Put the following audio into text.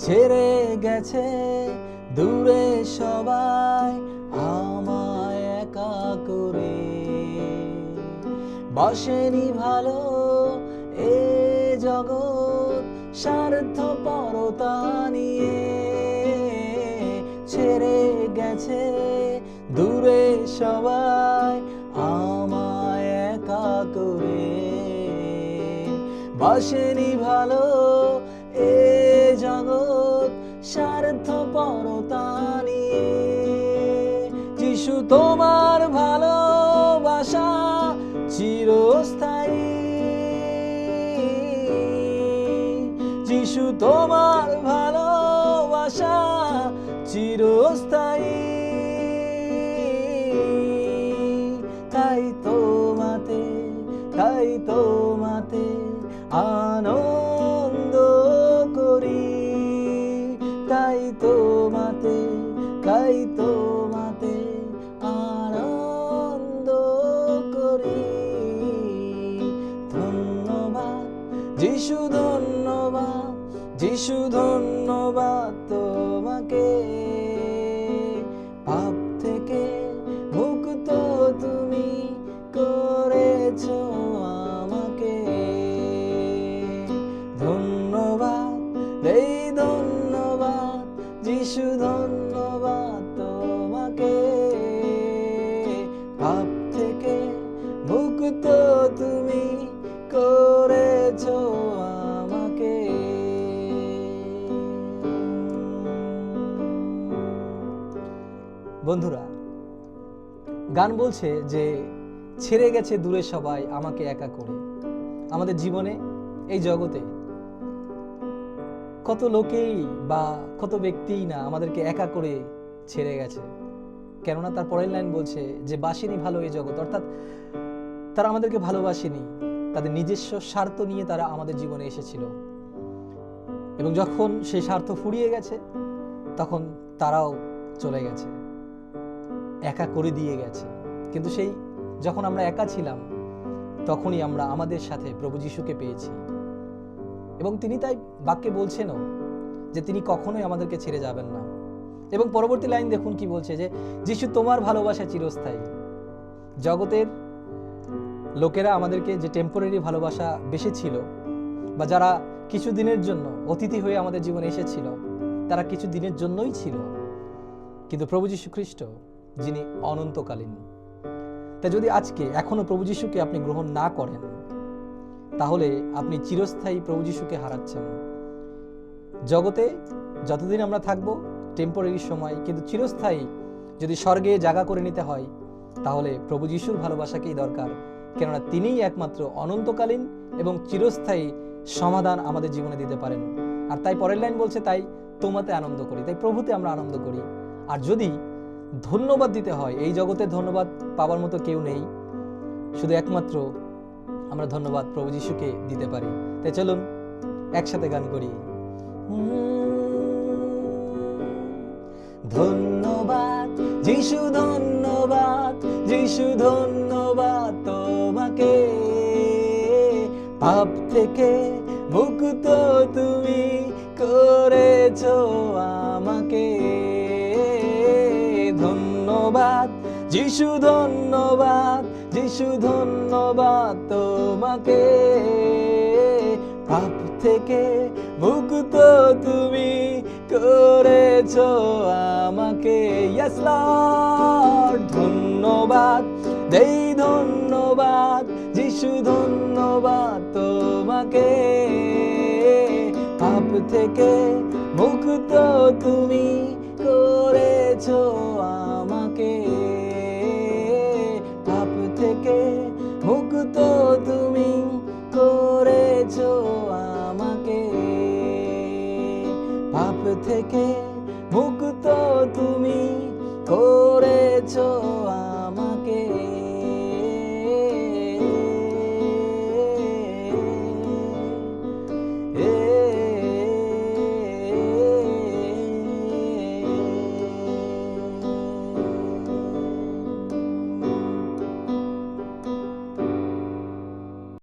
ছেড়ে গেছে দূরে সবাই আমায় একা করে, বাসেনি ভালো এ জগৎ স্বার্থপরতা নিয়ে। ছেড়ে গেছে দূরে সবাই আমায় একা করে, বাসেনি ভালো এ জগৎ স্বার্থপরতা নিয়ে। যিশু তোমার ভালোবাসা চিরস্থায়ী, যিশু তোমার ভালোবাসা চিরস্থায়ী। তাই তোমাতে আনন্দ করি, তাই তোমাতে আনন্দ করি। ধন্যবাদ যিশু, ধন্যবাদ যিশু, ধন্যবাদ তোমাকে। পাপ থেকে মুক্ত তুমি করেছো আমাকে। ধন্যবাদ এই ধন্যবাদ যিশু, ধন্যবাদ তোমাকে। পাপ থেকে মুক্ত তুমি করেছো আমাকে। বন্ধুরা, গান বলছে যে ছেড়ে গেছে দূরে সবাই আমাকে একা করে। আমাদের জীবনে এই জগতে কত লোকেই বা কত ব্যক্তিই না আমাদেরকে একা করে ছেড়ে গেছে। কেননা তার পরের লাইন বলছে যে বাসেনি ভালো এই জগৎ, অর্থাৎ তারা আমাদেরকে ভালোবাসেনি, তাদের নিজস্ব স্বার্থ নিয়ে তারা আমাদের জীবনে এসেছিল এবং যখন সেই স্বার্থ ফুরিয়ে গেছে তখন তারাও চলে গেছে, একা করে দিয়ে গেছে। কিন্তু সেই যখন আমরা একা ছিলাম তখনই আমরা আমাদের সাথে প্রভু যিশুকে পেয়েছি এবং তিনি তাই বাক্যে বলছেনও যে তিনি কখনোই আমাদেরকে ছেড়ে যাবেন না। এবং পরবর্তী লাইন দেখুন কি বলছে, যে যিশু তোমার ভালোবাসা চিরস্থায়ী। জগতের লোকেরা আমাদেরকে যে টেম্পোরারি ভালোবাসা বেসেছিল বা যারা কিছু দিনের জন্য অতিথি হয়ে আমাদের জীবনে এসেছিল, তারা কিছু দিনের জন্যই ছিল, কিন্তু প্রভু যীশু খ্রিস্ট যিনি অনন্তকালীন। তাই যদি আজকে এখনো প্রভু যিশুকে আপনি গ্রহণ না করেন তাহলে আপনি চিরস্থায়ী প্রভু যিশুকে হারাচ্ছেন। জগতে যতদিন আমরা থাকবো টেম্পোরারি সময়, কিন্তু চিরস্থায়ী যদি স্বর্গে জায়গা করে নিতে হয় তাহলে প্রভু যিশুর ভালোবাসাকেই দরকার, কেননা তিনিই একমাত্র অনন্তকালীন এবং চিরস্থায়ী সমাধান আমাদের জীবনে দিতে পারেন। আর তাই পরের লাইন বলছে তাই তোমাতে আনন্দ করি, তাই প্রভুতে আমরা আনন্দ করি। আর যদি ধন্যবাদ দিতে হয়, এই জগতে ধন্যবাদ পাওয়ার মতো কেউ নেই, শুধু একমাত্র আমরা ধন্যবাদ প্রভু যিশুকে দিতে পারি। তাই চলুন একসাথে গান করি। ধন্যবাদ যিশু, ধন্যবাদ যিশু, ধন্যবাদ তোমাকে। পাপ থেকে মুক্ত তুমি করেছো আমাকে। ধন্যবাদ যিশু, ধন্যবাদ যিশু, ধন্যবাদ তোমাকে। পাপ থেকে মুক্ত তুমি করেছো আমাকে। ইয়েস লর্ড, ধন্যবাদ দেই ধন্যবাদ যিশু, ধন্যবাদ তোমাকে। পাপ থেকে মুক্ত তুমি করেছো আমাকে। পাপ থেকে মুক্ত তুমি করেছো আমাকে। পাপ থেকে মুক্ত তুমি করেছো